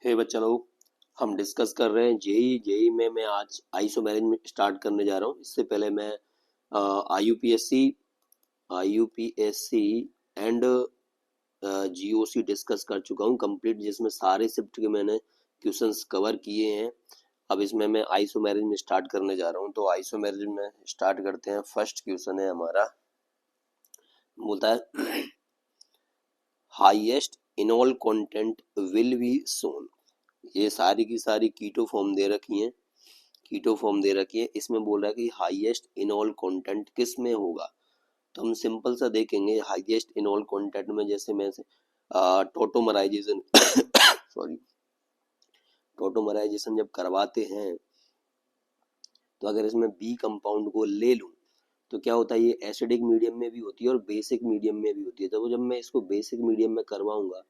हे बच्चा लोग, हम डिस्कस कर रहे हैं जेई जेई में मैं आज आइसोमेरिज में स्टार्ट करने जा रहा हूँ। इससे पहले मैं आईयूपीएससी आईयूपीएससी एंड जीओसी डिस्कस कर चुका हूँ कंप्लीट, जिसमें सारे शिफ्ट के मैंने क्वेश्चंस कवर किए हैं। अब इसमें मैं आइसोमेरिज में स्टार्ट करने जा रहा हूँ, तो आइसोमेरिज में स्टार्ट करते हैं। फर्स्ट क्वेश्चन है हमारा, बोलता है highest enol content will be soon. ये सारी की सारी कीटो फॉर्म दे रखी हैं, कीटो फॉर्म दे रखी है। इसमें बोल रहा है कि हाईएस्ट इनॉल कंटेंट किस में होगा। तो हम सिंपल सा देखेंगे हाईएस्ट इनॉल कंटेंट में, जैसे मैं टोटोमराइजेशन सॉरी टोटोमराइजेशन जब करवाते हैं, तो अगर इसमें बी कंपाउंड को ले लूं तो क्या होता है, ये एसिडिक मीडियम में भी होती है और बेसिक मीडियम में भी होती है। तो जब मैं इसको बेसिक मीडियम में करवाऊंगा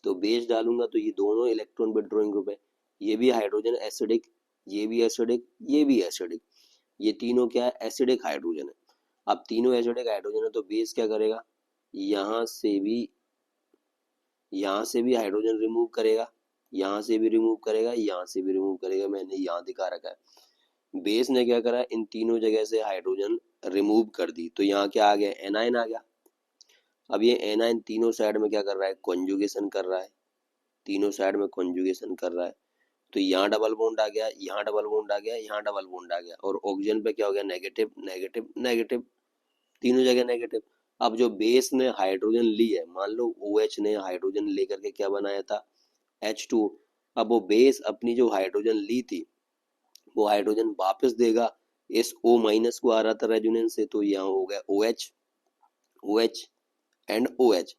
तो बेस डालूंगा तो ये दोनों इलेक्ट्रॉन विड्रॉइंग ग्रुप है। ये भी हाइड्रोजन एसिडिक, ये भी एसिडिक, ये भी एसिडिक, ये तीनों क्या है, एसिडिक हाइड्रोजन है। अब तीनों एसिडिक हाइड्रोजन है तो बेस क्या करेगा, यहाँ से भी यहाँ से भी हाइड्रोजन रिमूव करेगा, यहाँ से भी रिमूव करेगा, यहाँ से भी रिमूव करेगा। मैंने यहाँ दिखा रखा है। बेस ने क्या करा, इन तीनों जगह से हाइड्रोजन रिमूव कर दी, तो यहाँ क्या आ गया, एनाइन आ गया। अब ये एनाइन तीनों साइड में क्या कर रहा है, कॉन्जुगेशन कर रहा है, तीनों साइड में कॉन्जुगेशन कर रहा है। तो यहाँ डबल बॉन्ड आ गया, यहाँ डबल बॉन्ड आ गया, यहाँ डबल बॉन्ड आ गया, और ऑक्सीजन पे क्या हो गया, नेगेटिव नेगेटिव नेगेटिव, तीनों जगह नेगेटिव। अब जो बेस ने हाइड्रोजन ली है, मान लो OH ने हाइड्रोजन लेकर के क्या बनाया था, H2। अब वो बेस अपनी जो हाइड्रोजन ली थी वो हाइड्रोजन वापस देगा, इस O माइनस को आ रहा था रेजोनेंस से, तो यहाँ हो गया OH OH एंड OH।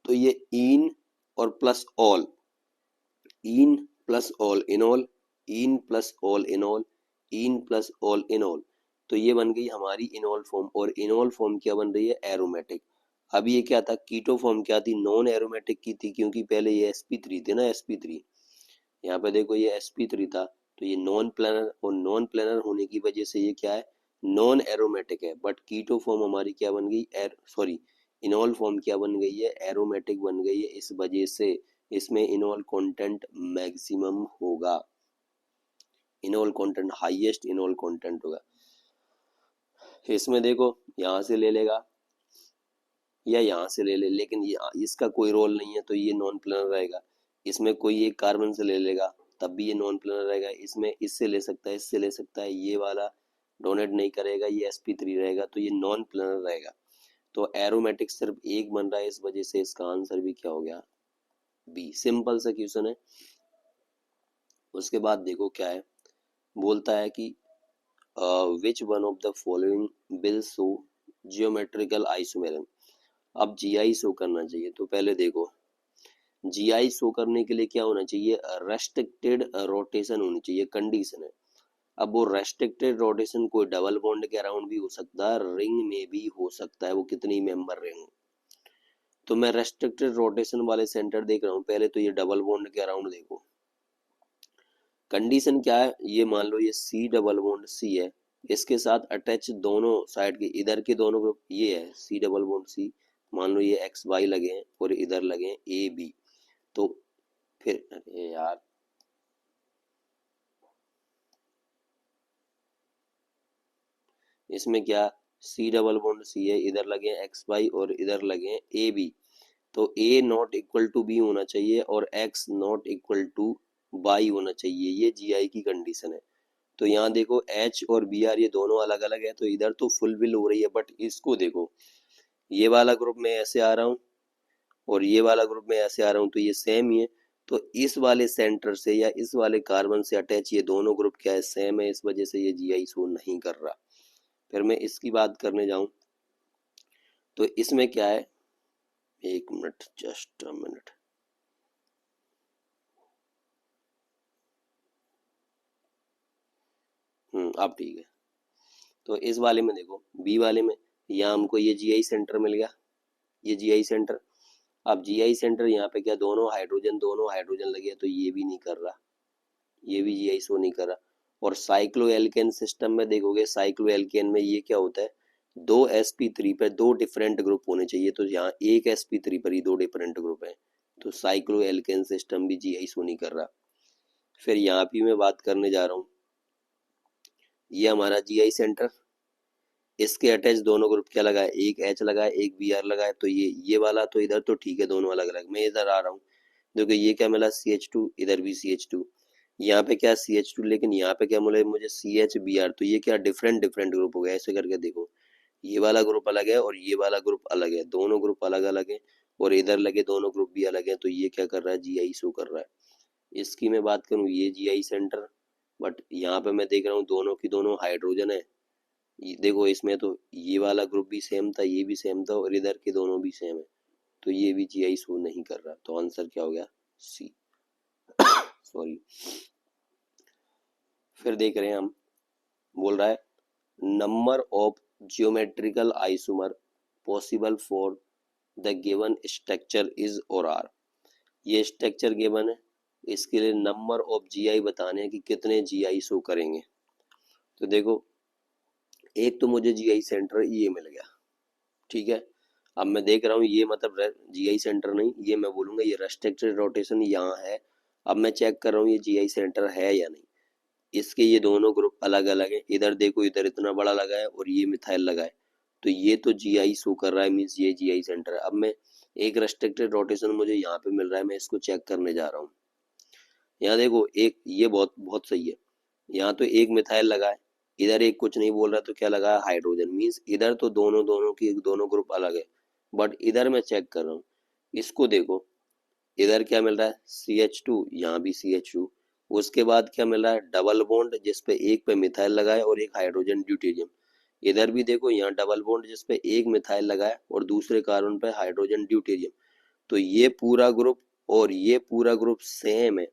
तो ये इन और plus all, in plus all इनॉल, in plus all इनॉल, in plus all इनॉल। तो ये बन गई हमारी इनॉल फॉर्म, और इनॉल फॉर्म क्या बन रही है, एरोमेटिक। अब ये क्या था, कीटो फॉर्म क्या थी, नॉन एरोमेटिक की थी, क्योंकि पहले ये sp3 थे ना, sp3। यहाँ पे देखो ये sp3 था, तो ये नॉन प्लेनर, और नॉन प्लेनर होने की वजह से ये क्या है, नॉन एरोमेटिक है। बट कीटो फॉर्म हमारी क्या बन गई, सॉरी इनॉल फॉर्म क्या बन गई है, एरोमेटिक बन गई है। इस वजह से इसमें इनॉल कंटेंट मैक्सिमम होगा, इनॉल कंटेंट हाईएस्ट इनॉल कंटेंट होगा। इसमें देखो यहाँ से ले लेगा या यहाँ से ले ले, लेकिन इसका कोई रोल नहीं है, तो ये नॉन प्लेनर रहेगा। इसमें कोई एक कार्बन से ले लेगा तब भी ये नॉन प्लेनर रहेगा। इसमें इससे ले सकता है, इससे ले सकता है, ये वाला डोनेट नहीं करेगा, ये sp3 रहेगा, तो ये नॉन प्लेनर रहेगा। तो एरोमेटिक सिर्फ एक बन रहा है, इस वजह से इसका आंसर भी क्या हो गया, बी। सिंपल सा क्वेश्चन है। उसके बाद देखो क्या है, बोलता है कि which one of the following will show geometrical isomerism. अब जीआई शो करना चाहिए, तो पहले देखो जीआई शो करने के लिए क्या होना चाहिए, रेस्ट्रिक्टेड रोटेशन होनी चाहिए, कंडीशन है। अब वो रेस्ट्रिक्टेड रोटेशन कोई डबल बॉन्ड के अराउंड भी हो सकता है, रिंग में भी हो सकता है, वो कितनी मेंबर रिंग। तो मैं रेस्ट्रिक्टेड रोटेशन वाले सेंटर देख रहा हूँ। पहले तो ये डबल बॉन्ड के अराउंड देखो, कंडीशन क्या है, ये मान लो ये C डबल बॉन्ड C है, इसके साथ अटैच दोनों साइड के, इधर के दोनों ग्रुप ये है C डबल बॉन्ड C। मान लो ये XY लगे हैं और इधर लगे हैं AB। तो फिर अरे यार, इसमें क्या, C डबल बॉन्ड C है, इधर लगे हैं XY और इधर लगे हैं AB। तो A not equal to B होना चाहिए और X not equal to Y होना चाहिए, ये GI की कंडीशन है। तो यहाँ देखो H और Br ये दोनों अलग अलग है, तो इधर तो फुलफिल हो रही है, बट इसको देखो, ये वाला ग्रुप में ऐसे आ रहा हूँ और ये वाला ग्रुप में ऐसे आ रहा हूँ, तो ये सेम ही है। तो इस वाले सेंटर से या इस वाले कार्बन से अटैच ये दोनों ग्रुप क्या है, सेम है, इस वजह से ये जीआई शो नहीं कर रहा। फिर मैं इसकी बात करने जाऊं तो इसमें क्या है, एक मिनट, जस्ट अ मिनट। अब ठीक है। तो इस वाले में देखो, बी वाले में यहाँ हमको ये जीआई सेंटर मिल गया, ये जीआई सेंटर। अब जीआई सेंटर यहाँ पे क्या, दोनों हाइड्रोजन लगे, तो ये भी नहीं कर रहा, ये भी जीआई शो नहीं कर रहा। और साइक्लोएल्केन सिस्टम में देखोगे, साइक्लोएल्केन में ये क्या होता है, दो sp3 पर दो डिफरेंट ग्रुप होने चाहिए, तो यहाँ एक sp3 पर ही दो डिफरेंट ग्रुप है, तो साइक्लो एल्केन सिस्टम भी जीआई शो नहीं कर रहा। फिर यहाँ भी मैं बात करने जा रहा हूँ, ये हमारा जीआई सेंटर, इसके अटैच दोनों ग्रुप क्या लगा है, एक एच लगा है एक बी आर लगा है। तो ये वाला तो इधर तो ठीक है, दोनों अलग अलग। मैं इधर आ रहा हूँ, देखो ये क्या मिला CH2, इधर भी CH2, यहाँ पे क्या CH2, लेकिन यहाँ पे क्या मिला मुझे CH Br। तो ये क्या डिफरेंट डिफरेंट ग्रुप हो गया। ऐसे करके देखो, ये वाला ग्रुप अलग है और ये वाला ग्रुप अलग है, दोनों ग्रुप अलग अलग है, और इधर लगे दोनों ग्रुप भी अलग है। तो ये क्या कर रहा है, जीआई शो कर रहा है। इसकी मैं बात करूँ, ये जीआई सेंटर, बट यहाँ पे मैं देख रहा हूँ दोनों की दोनों हाइड्रोजन है। ये देखो, इसमें तो ये वाला ग्रुप भी सेम था, ये भी सेम था, और इधर के दोनों भी सेम है। तो ये भी जीआई शो नहीं कर रहा। तो आंसर क्या हो गया, सी। सॉरी। फिर देख रहे हैं हम, बोल रहा है number of geometrical isomer possible for the given structure is और आर। ये स्ट्रक्चर गिवन है, इसके लिए नंबर ऑफ जीआई बताने हैं कि कितने जीआई शो करेंगे। तो देखो, एक तो मुझे जीआई सेंटर ये मिल गया, ठीक है। अब मैं देख रहा हूँ ये मतलब जीआई सेंटर नहीं, ये मैं बोलूंगा ये रेस्ट्रिक्टेड रोटेशन यहाँ है। अब मैं चेक कर रहा हूँ ये जीआई सेंटर है या नहीं। इसके ये दोनों ग्रुप अलग अलग है, इधर देखो इधर इतना बड़ा लगा है और ये मिथाइल लगा है। तो ये तो जीआई शो कर रहा है, मीन्स ये जीआई सेंटर है। अब मैं एक रेस्ट्रिक्टेड रोटेशन मुझे यहाँ पे मिल रहा है, मैं इसको चेक करने जा रहा हूँ। यहाँ देखो, एक ये बहुत बहुत सही है, यहाँ तो एक मिथाइल लगा है, इधर एक कुछ नहीं बोल रहा, तो क्या लगा है, हाइड्रोजन। मीन्स इधर तो दोनों दोनों की दोनों ग्रुप अलग है, बट इधर मैं चेक कर रहा हूँ, इसको देखो, इधर क्या मिल रहा है CH2, यहाँ भी CH2। उसके बाद क्या मिल रहा है, डबल बॉन्ड जिसपे एक पे मिथाइल लगा है और एक हाइड्रोजन ड्यूटेरियम। इधर भी देखो, यहाँ डबल बॉन्ड जिसपे एक मिथाइल लगा है और दूसरे कार्बन पे हाइड्रोजन ड्यूटेरियम। तो ये पूरा ग्रुप और ये पूरा ग्रुप सेम है,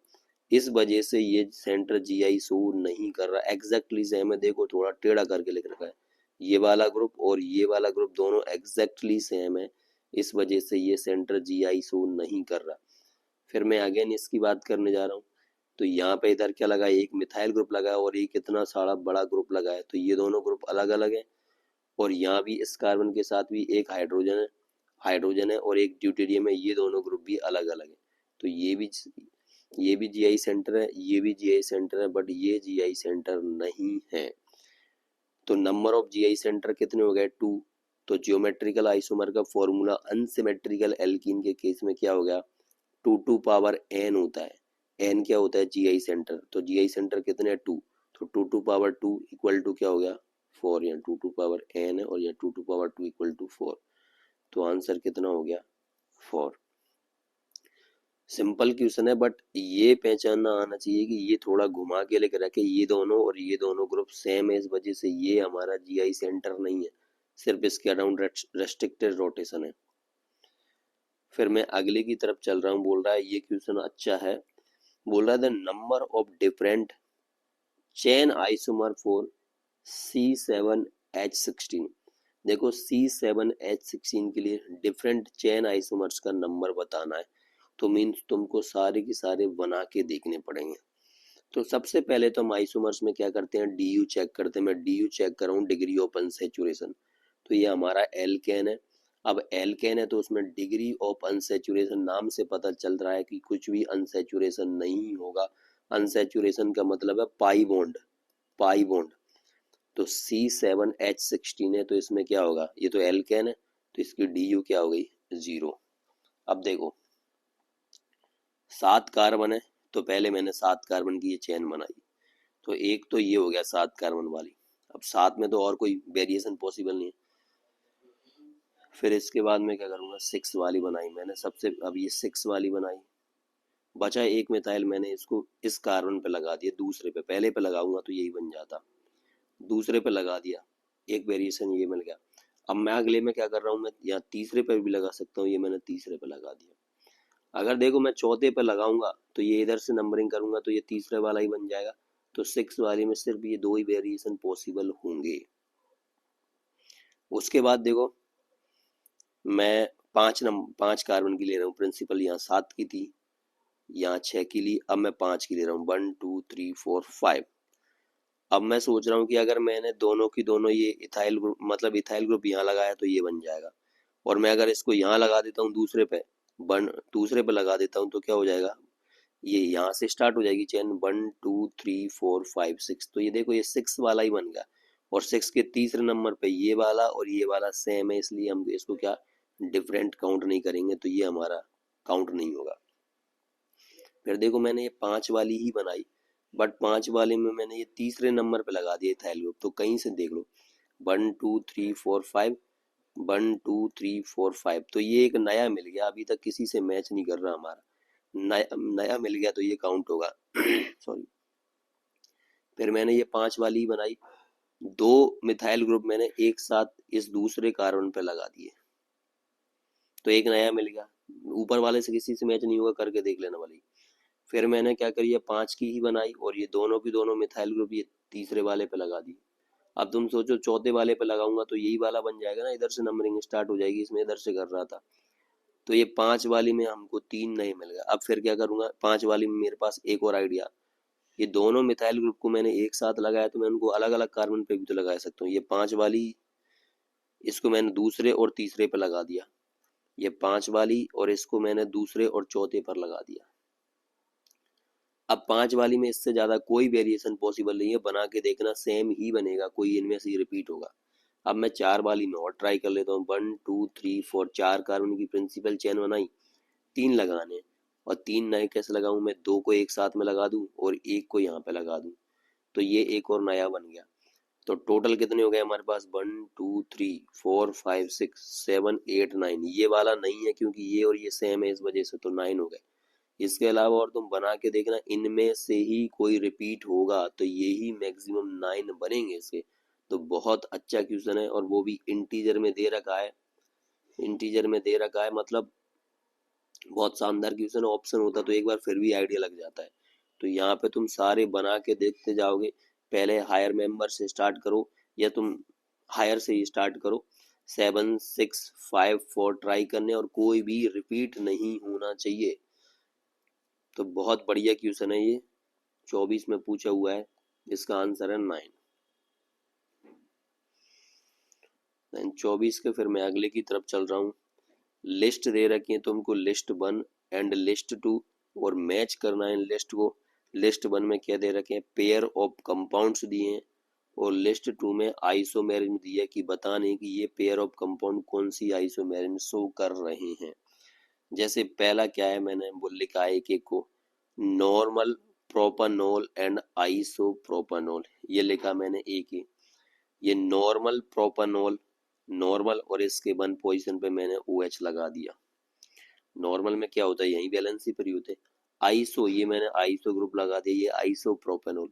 इस वजह से ये सेंटर जीआई शो नहीं कर रहा। एग्जैक्टली सेम है, देखो थोड़ा टेढ़ा करके लिख रखा है, ये वाला ग्रुप और ये वाला ग्रुप दोनों एग्जैक्टली सेम है, इस वजह से ये सेंटर जीआई शो नहीं कर रहा। फिर मैं अगेन इसकी बात करने जा रहा हूँ, तो यहाँ पे इधर क्या लगा है, एक मिथाइल ग्रुप लगा है और एक इतना सारा बड़ा ग्रुप लगा है। तो ये दोनों ग्रुप अलग अलग है, और यहाँ भी इस कार्बन के साथ भी एक हाइड्रोजन है और एक ड्यूटेरियम है, ये दोनों ग्रुप भी अलग अलग है। तो ये भी जीआई सेंटर है, ये भी जीआई सेंटर है, बट ये जीआई सेंटर नहीं है। तो नंबर ऑफ जीआई सेंटर कितने हो गए, 2। तो जियोमेट्रिकल आइसोमर का फॉर्मूला अनसिमेट्रिकल एल्कीन के केस में क्या हो गया, 2 टू पावर n होता है। n क्या होता है, जीआई सेंटर। तो जीआई सेंटर कितने हैं, 2। तो 2 टू पावर 2 इक्वल टू क्या हो गया, 4। यहाँ 2 टू पावर n है और यहाँ 2 टू पावर 2 इक्वल टू 4। तो आंसर कितना हो गया, 4। सिंपल क्वेश्चन है, बट ये पहचानना आना चाहिए कि ये थोड़ा घुमा के लेकर रखे, ये दोनों और ये दोनों ग्रुप सेम है, इस वजह से ये हमारा जीआई सेंटर नहीं है, सिर्फ इसके अराउंड रेस्ट्रिक्टेड रोटेशन है। फिर मैं अगले की तरफ चल रहा हूँ, बोल रहा है ये क्वेश्चन अच्छा है, बोल रहा है the number of different chain isomer for C7H16। देखो C7H16 के लिए डिफरेंट चेन आइसोमर्स का नंबर बताना है, तो मीन्स तुमको सारे के सारे बना के देखने पड़ेंगे। तो सबसे पहले तो हम आइसोमर्स में क्या करते हैं, DU चेक करते हैं। मैं DU चेक कर रहा हूँ, डिग्री ऑफ अनसैचुरेशन। तो ये हमारा एल्केन है। अब एल्केन है तो उसमें डिग्री ऑफ अनसैचुरेशन नाम से पता चल रहा है कि कुछ भी अनसैचुरेशन नहीं होगा। अनसैचुरेशन का मतलब है पाई बॉन्ड, पाई बॉन्ड। तो C7H16 है, तो इसमें क्या होगा, ये तो एल्केन है, तो इसकी DU क्या हो गई, 0। अब देखो 7 कार्बन है, तो पहले मैंने 7 कार्बन की ये चेन बनाई, तो एक तो ये हो गया 7 कार्बन वाली। अब 7 में तो और कोई वेरिएशन पॉसिबल नहीं है। फिर इसके बाद मैं क्या करूँगा, 6 वाली बनाई मैंने सबसे, अब ये 6 वाली बनाई, बचा एक मिथाइल, मैंने इसको इस कार्बन पे लगा दिया, दूसरे पे, पहले पे लगाऊंगा तो यही बन जाता, दूसरे पे लगा दिया, एक वेरिएशन ये मिल गया। अब मैं अगले में क्या कर रहा हूँ, मैं यहाँ तीसरे पे भी लगा सकता हूँ, ये मैंने तीसरे पे लगा दिया। अगर देखो मैं चौथे पे लगाऊंगा तो ये इधर से नंबरिंग करूंगा तो ये तीसरे वाला ही बन जाएगा। तो 6 वाले में सिर्फ ये 2 ही वेरिएशन पॉसिबल होंगे। उसके बाद देखो मैं 5 कार्बन की ले रहा हूँ, प्रिंसिपल यहाँ 7 की थी, यहाँ 6 की ली, अब मैं 5 की ले रहा हूँ, 1 2 3 4 5। अब मैं सोच रहा हूँ कि अगर मैंने दोनों की दोनों ये इथाइल ग्रुप, मतलब इथाइल ग्रुप यहाँ लगाया तो ये बन जाएगा, और मैं अगर इसको यहाँ लगा देता हूँ दूसरे पे वन दूसरे पे लगा देता हूँ तो क्या हो जाएगा, ये यहाँ से स्टार्ट हो जाएगी चेन 1 2 3 4 5 6, तो ये देखो ये 6 वाला ही बन गया। और 6 के तीसरे नंबर पे ये वाला और ये वाला सेम है, इसलिए हम इसको क्या डिफरेंट काउंट नहीं करेंगे, तो ये हमारा काउंट नहीं होगा। फिर देखो मैंने ये 5 वाली ही बनाई, बट 5 वाले में मैंने ये तीसरे नंबर पे लगा दिया इथाइल ग्रुप, तो कहीं से देख लो 1 2 3 4 5, 1 2 3 4 5, तो ये एक नया मिल गया, अभी तक किसी से मैच नहीं कर रहा हमारा, नया नया मिल गया तो ये काउंट होगा। सॉरी। फिर मैंने ये 5 वाली ही बनाई, 2 मिथाइल ग्रुप मैंने एक साथ इस दूसरे कार्बन पे लगा दिए, तो एक नया मिल गया, ऊपर वाले से किसी से मैच नहीं होगा, करके देख लेना वाली। फिर मैंने क्या करी, ये 5 की ही बनाई और ये दोनों की दोनों मिथाइल ग्रुप ये तीसरे वाले पे लगा दी। अब तुम सोचो चौथे वाले पे लगाऊंगा तो यही वाला बन जाएगा ना, इधर से नंबरिंग स्टार्ट हो जाएगी, इसमें इधर से कर रहा था, तो ये 5 वाली में हमको 3 नए मिल गए। अब फिर क्या करूंगा, 5 वाली में मेरे पास एक और आइडिया, ये दोनों मिथाइल ग्रुप को मैंने एक साथ लगाया तो मैं उनको अलग अलग कार्बन पे भी तो लगा सकता हूँ। ये 5 वाली, इसको मैंने दूसरे और तीसरे पे लगा दिया, ये 5 वाली और इसको मैंने दूसरे और चौथे पर लगा दिया। अब 5 वाली में इससे ज्यादा कोई वेरिएशन पॉसिबल नहीं है, बना के देखना सेम ही बनेगा, कोई इनमें से रिपीट होगा। अब मैं 4 वाली में और ट्राई कर लेता हूँ, 1 2 3 4, 4 कार्बन की प्रिंसिपल चेन बनाई, 3 लगाने, और 3 नए कैसे लगाऊं, मैं 2 को एक साथ में लगा दूं और एक को यहाँ पे लगा दूं, तो ये एक और नया बन गया। तो टोटल कितने हो गए हमारे पास, 1 2 3 4 5 6 7 8 9, ये वाला नहीं है क्योंकि ये और ये सेम है इस वजह से, तो 9 हो गए। इसके अलावा और तुम बना के देखना, इनमें से ही कोई रिपीट होगा तो यही मैक्सिमम 9 बनेंगे इसके। तो बहुत अच्छा क्वेश्चन है, और वो भी इंटीजर में दे रखा है, इंटीजर में दे रखा है, मतलब बहुत शानदार क्वेश्चन, ऑप्शन होता तो एक बार फिर भी आइडिया लग जाता है। तो यहाँ पे तुम सारे बना के देखते जाओगे, पहले हायर मेंबर से स्टार्ट करो, या तुम हायर से ही स्टार्ट करो, 7 6 5 4 ट्राई करने, और कोई भी रिपीट नहीं होना चाहिए। तो बहुत बढ़िया क्वेश्चन है ये, 24 में पूछा हुआ है, इसका आंसर है 9। 24 के फिर मैं अगले की तरफ चल रहा हूँ। लिस्ट दे रखी है तुमको, लिस्ट 1 एंड लिस्ट 2, और मैच करना है लिस्ट को। लिस्ट 1 में क्या दे रखे हैं, पेयर ऑफ कंपाउंड्स दिए हैं, और लिस्ट 2 में आइसोमेरिज्म दिया है कि बताने कि ये पेयर ऑफ कंपाउंड कौन सी आइसोमेरिज्म शो कर रहे हैं। जैसे पहला क्या है, मैंने वो लिखा है एक एक को, नॉर्मल प्रोपानोल एंड आइसोप्रोपानोल, ये लिखा मैंने एक ही, ये नॉर्मल प्रोपानोल, नॉर्मल, और इसके 1 पोजीशन पे मैंने OH लगा दिया। नॉर्मल में क्या होता है, यही वैलेंसी फ्री होते हैं। आइसो, ये मैंने आइसो ग्रुप लगा दिया, ये आइसो प्रोपेनोल।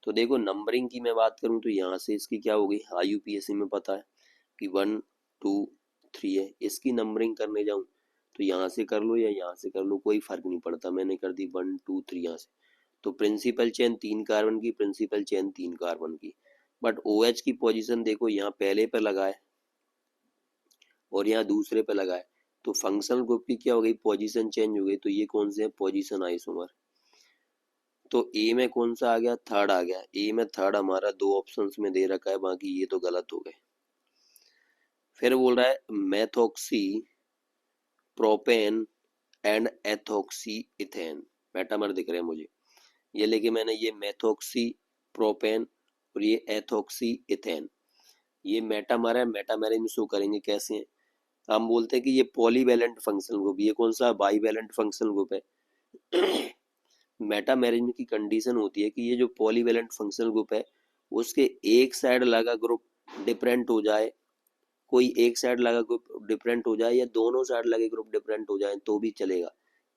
तो देखो नंबरिंग की मैं बात करूं तो यहाँ से इसकी क्या हो गई, IUPAC में पता है कि 1 2 3 है, इसकी नंबरिंग करने जाऊं तो यहाँ से कर लो या यहाँ से कर लो, कोई फर्क नहीं पड़ता, मैंने कर दी 1 2 3 यहाँ से। तो प्रिंसिपल चेन 3 कार्बन की, प्रिंसिपल चेन 3 कार्बन की, बट OH की पोजीशन देखो, यहाँ पहले पे लगा है और यहाँ दूसरे पे लगा है, तो फंक्शनल ग्रुप की क्या हो गई, पोजीशन चेंज हो गई, तो ये कौन से है, पोजीशन आइसोमर। तो ए में कौन सा आ गया, थर्ड आ गया, ए में थर्ड हमारा 2 ऑप्शंस में दे रखा है, बाकी ये तो गलत हो गए। फिर बोल रहा है methoxy propane and ethoxy ethane, metamer दिख रहे हैं मुझे, ये लेके मैंने ये मेथोक्सी प्रोपेन और ये एथोक्सी इथेन, ये मेटामर है, मेटामर में शो करेंगे कैसे हैं, हम बोलते हैं कि ये पॉलीवैलेंट फंक्शनल ग्रुप, ये कौन सा बाईवैलेंट फंक्शनल ग्रुप है। मेटामेरिज्म की कंडीशन होती है कि ये जो पॉलीवैलेंट फंक्शनल ग्रुप है, उसके एक साइड लगा ग्रुप डिफरेंट हो जाए, कोई एक साइड लगा ग्रुप डिफरेंट हो जाए, या दोनों साइड लगे ग्रुप डिफरेंट हो जाए तो भी चलेगा,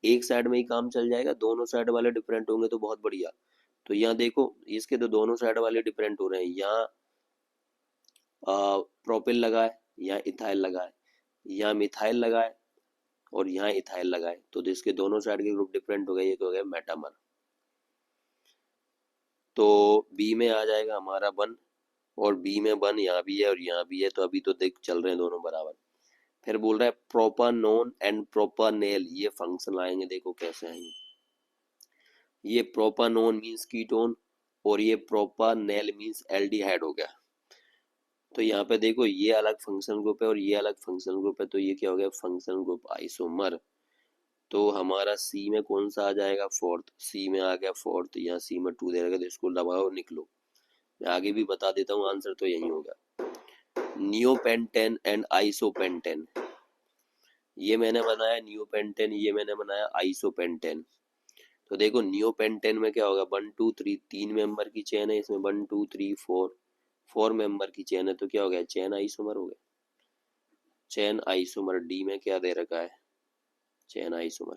एक साइड में ही काम चल जाएगा, दोनों साइड वाले डिफरेंट होंगे तो बहुत बढ़िया। तो यहाँ देखो इसके तो दोनों साइड वाले डिफरेंट हो रहे हैं, यहाँ प्रोपिल लगा है, यहाँ इथाइल लगा है, यहाँ मिथाइल लगा है, और यहाँ इथाइल लगा है, तो इसके दोनों साइड के ग्रुप डिफरेंट हो गए, ये तो हो गया मेटामर। तो बी में आ जाएगा हमारा 1, और बी में 1 यहाँ भी है और यहाँ भी है, तो अभी तो देख चल रहे हैं दोनों बराबर। फिर बोल रहा है प्रोपानोन एंड प्रोपानेल, ये फंक्शन आएंगे, देखो कैसे आएंगे, ये प्रोपानोन मीन्स कीटोन और ये प्रोपानेल मीन्स एल्डिहाइड हो गया। तो यहाँ पे देखो ये अलग फंक्शन ग्रुप है और ये अलग फंक्शन ग्रुप है, तो ये क्या हो गया, फंक्शन ग्रुप आइसोमर। तो हमारा सी में कौन सा आ जाएगा, फोर्थ। सी में आ गया फोर्थ, यहाँ सी में 2 दे रखा, तो इसको दबाओ निकलो। मैं आगे भी बता देता हूँ, आंसर तो यही होगा, नियोपेंटेन एंड आइसोपेंटेन। ये मैंने बनाया नियोपेंटेन, ये मैंने बनाया आइसोपेंटेन। तो देखो नियोपेंटेन में क्या होगा, 1 2 3, 3 मेंबर की चेन है, इसमें 1 2 3 4, 4 मेंबर की चेन है, तो क्या हो गया, चेन आइसोमर हो गया। चेन आइसोमर, डी में क्या दे रखा है, चेन आइसोमर,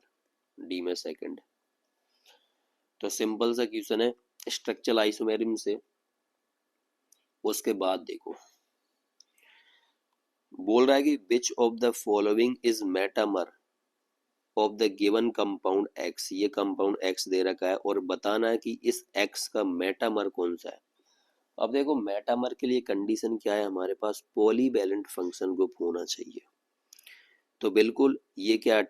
डी में सेकंड। तो सिंपल सा क्वेश्चन है स्ट्रक्चरल आइसोमेरिज्म से। उसके बाद देखो बोल रहा है कि which of the following is metamer of the given compound x. ये कंपाउंड एक्स दे रखा है और बताना है कि इस एक्स का मेटामर कौन सा है। अब देखो मेटामर के लिए कंडीशन क्या है, हमारे पास पॉलीवैलेंट फंक्शन ग्रुप होना चाहिए। तो बिल्कुल ये क्या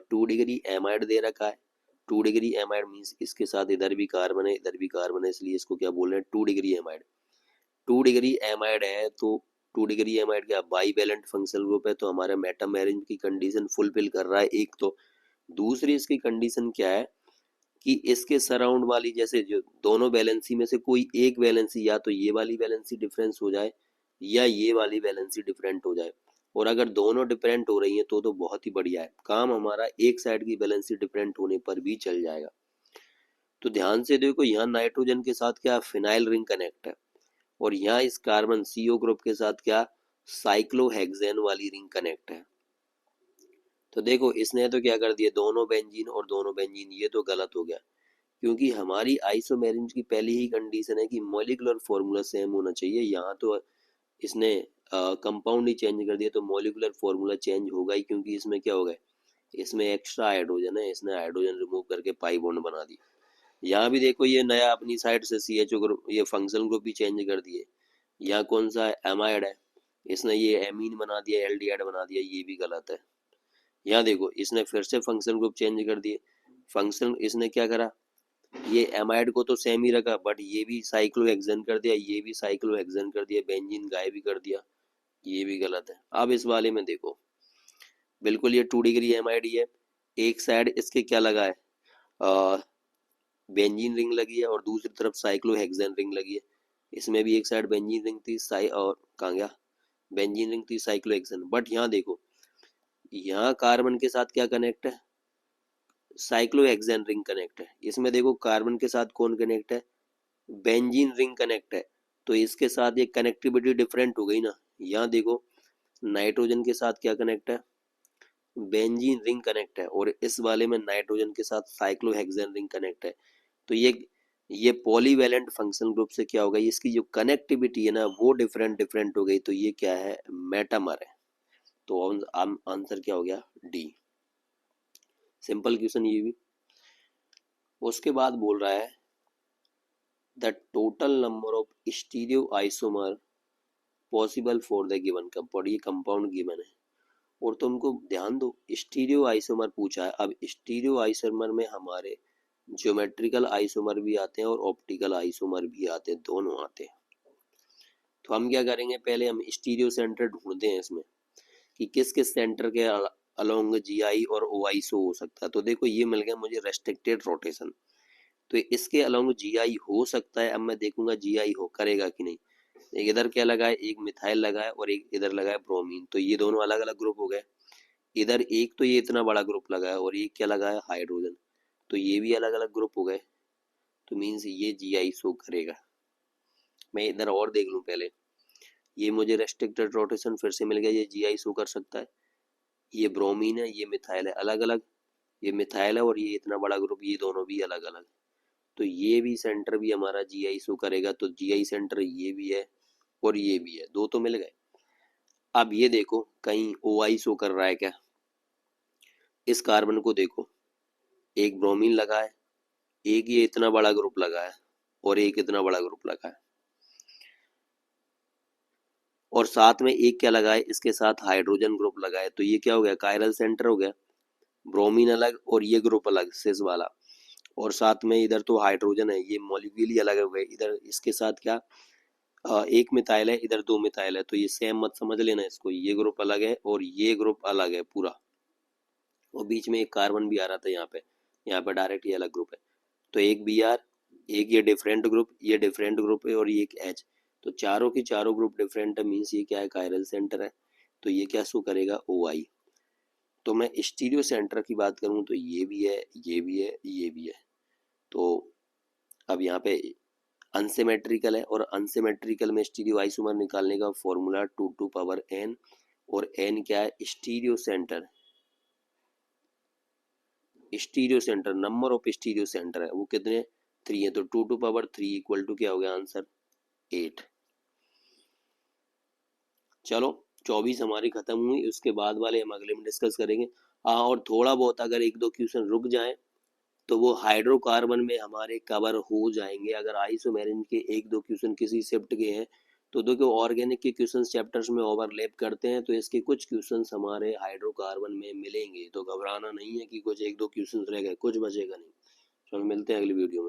2 डिग्री एमाइड दे रखा है। 2 डिग्री एमाइड मीन्स इसके साथ इधर भी कार्बन है इधर भी कार्बन है, इसलिए इसको क्या बोल रहे हैं, 2 डिग्री एमाइड। 2 डिग्री एमाइड है तो 2 डिग्री एमाइड क्या बाई वैलेंट फंक्शनल ग्रुप है, तो हमारा मेटामेरिज्म की कंडीशन फुलफिल कर रहा है एक। तो दूसरी इसकी कंडीशन क्या है कि इसके सराउंड वाली जैसे जो दोनों वैलेंसी में से कोई एक वैलेंसी या तो ये वाली वैलेंसी डिफरेंस हो जाए या ये वाली वैलेंसी डिफरेंट हो जाए। और अगर दोनों डिफरेंट हो रही हैं तो बहुत ही बढ़िया है, काम हमारा एक साइड की वैलेंसी डिफरेंट होने पर भी चल जाएगा। तो ध्यान से देखो यहाँ नाइट्रोजन के साथ क्या फिनाइल रिंग कनेक्ट है और यहाँ इस कार्बन सीओ ग्रुप के साथ क्या साइक्लोहेक्सेन वाली रिंग कनेक्ट है। तो देखो इसने तो क्या कर दिया, दोनों बेंजीन और दोनों बेंजीन, ये तो गलत हो गया क्योंकि हमारी आइसोमेरिज्म की पहली ही कंडीशन है कि मॉलिक्यूलर फॉर्मूला सेम होना चाहिए। यहाँ तो इसने कंपाउंड ही चेंज कर दिया, तो मॉलिक्यूलर फॉर्मूला चेंज होगा ही क्योंकि इसमें क्या होगा, इसमें एक्स्ट्रा हाइड्रोजन है, इसने हाइड्रोजन रिमूव करके पाई बॉन्ड बना दिया। यहाँ भी देखो ये नया अपनी साइड से CHO ग्रुप, ये फंक्शनल ग्रुप भी चेंज कर दिए। यहाँ कौन सा एमाइड है, इसने ये एमीन बना दिया, एल्डिहाइड बना दिया, ये भी गलत है। यहाँ देखो इसने फिर से फंक्शनल ग्रुप चेंज कर दिए। फंक्शन इसने क्या करा, ये एमाइड को तो सेम ही रखा बट ये भी साइक्लोहेक्सेन कर दिया, ये भी साइक्लोहेक्सेन कर दिया, बेंजीन गायब भी कर दिया, ये भी गलत है। अब इस वाले में देखो बिल्कुल ये 2 डिग्री एमाइड ही है, एक साइड इसके क्या लगा है, बेंजीन रिंग लगी है और दूसरी तरफ साइक्लोहेक्सेन रिंग लगी है। इसमें भी एक साइड बेंजीन रिंग थी और कहाँ गया, बेंजीन रिंग थी साइक्लोहेक्सेन। बट यहाँ देखो यहाँ कार्बन के साथ क्या कनेक्ट है, साइक्लोहेक्सेन रिंग कनेक्ट है। इसमें देखो कार्बन के साथ कौन कनेक्ट है, बेंजीन रिंग कनेक्ट है, तो इसके साथ ये कनेक्टिविटी डिफरेंट हो गई ना। यहाँ देखो नाइट्रोजन के साथ क्या कनेक्ट है, बेंजीन रिंग कनेक्ट है और इस वाले में नाइट्रोजन के साथ साइक्लोहेक्सेन रिंग कनेक्ट है। तो ये पॉलीवैलेंट फंक्शनल ग्रुप से क्या होगा, इसकी जो कनेक्टिविटी है ना वो डिफरेंट डिफरेंट हो गई, तो ये क्या है, मेटामर है। तो आंसर क्या हो गया, डी। सिंपल क्वेश्चन ये भी। उसके बाद बोल रहा है the total number of stereo isomer possible for the given compound. ये कंपाउंड गिवन है और तुमको ध्यान दो स्टीरियो आइसोमर पूछा है। अब स्टीरियो आइसोमर में हमारे ज्योमेट्रिकल आइसोमर भी आते हैं और ऑप्टिकल आइसोमर भी आते हैं, दोनों आते हैं। तो हम क्या करेंगे, पहले हम स्टीरियो सेंटर ढूंढते हैं इसमें कि किस किस सेंटर के अलोंग GI और OI शो हो सकता है। तो देखो ये मिल गया मुझे रेस्ट्रिक्टेड रोटेशन, तो इसके अलोंग GI हो सकता है। अब मैं देखूंगा GI हो करेगा कि नहीं। एक इधर क्या लगा है, एक मिथाइल लगा है और एक इधर लगा है ब्रोमीन, तो ये दोनों अलग अलग ग्रुप हो गए। इधर एक तो ये इतना बड़ा ग्रुप लगा है और एक क्या लगा है, हाइड्रोजन, तो ये भी अलग अलग ग्रुप हो गए। तो मीन्स ये GI शो करेगा। मैं इधर और देख लूं पहले, ये मुझे रेस्ट्रिक्टेड रोटेशन फिर से मिल गया, ये GI शो कर सकता है। ये ब्रोमीन है, ये मिथाइल है, अलग अलग, ये मिथाइल है और ये इतना बड़ा ग्रुप, ये दोनों भी अलग अलग। तो ये भी सेंटर भी हमारा GI शो करेगा, तो GI सेंटर ये भी है और ये भी है, दो तो मिल गए। अब ये देखो कहीं OI शो कर रहा है क्या, इस कार्बन को देखो, एक ब्रोमीन लगा है, एक ये इतना बड़ा ग्रुप लगा है और एक इतना बड़ा ग्रुप लगा है, और साथ में एक क्या लगा है, इसके साथ हाइड्रोजन ग्रुप लगा है। तो ये क्या हो गया, कायरल सेंटर हो गया, ब्रोमीन अलग और ये ग्रुप अलग सिस वाला, और साथ में इधर तो हाइड्रोजन है, ये मॉलिक्यूल ही अलग हो गए। इधर इसके साथ क्या एक मिथाइल है, इधर 2 मिथाइल है, तो ये सेम मत समझ लेना इसको, ये ग्रुप अलग है और ये ग्रुप अलग है पूरा। और बीच में एक कार्बन भी आ रहा था यहाँ पे डायरेक्ट ये अलग ग्रुप है। तो एक बी आर, एक ये डिफरेंट ग्रुप है, और ये एक एच। तो चारों की चारों ग्रुप डिफरेंट है, मीन्स ये क्या है, कायरल सेंटर है। तो ये क्या शो करेगा, ओ आई। तो मैं स्टीरियो सेंटर की बात करूं तो ये भी है, ये भी है, ये भी है। तो अब यहाँ पे अनसिमेट्रिकल है, और अनसिमेट्रिकल में स्टीरियो आइसोमर निकालने का फॉर्मूला 2 टू पावर n, और n क्या है, stereo centre. Stereo centre, number of stereo centre है वो कितने, 3 है। तो 2 टू पावर 3 इक्वल टू क्या हो गया आंसर, 8। चलो 24 हमारी खत्म हुई, उसके बाद वाले हम अगले में डिस्कस करेंगे। हाँ, और थोड़ा बहुत अगर एक दो क्वेश्चन रुक जाए तो वो हाइड्रोकार्बन में हमारे कवर हो जाएंगे। अगर आइसोमेरिन के एक दो क्वेश्चन किसी शिफ्ट के हैं तो देखो, ऑर्गेनिक के क्वेश्चन चैप्टर्स में ओवरलैप करते हैं, तो इसके कुछ क्वेश्चन हमारे हाइड्रोकार्बन में मिलेंगे। तो घबराना नहीं है कि कुछ एक दो क्वेश्चन रह गए, कुछ बचेगा नहीं। चलो मिलते हैं अगली वीडियो में।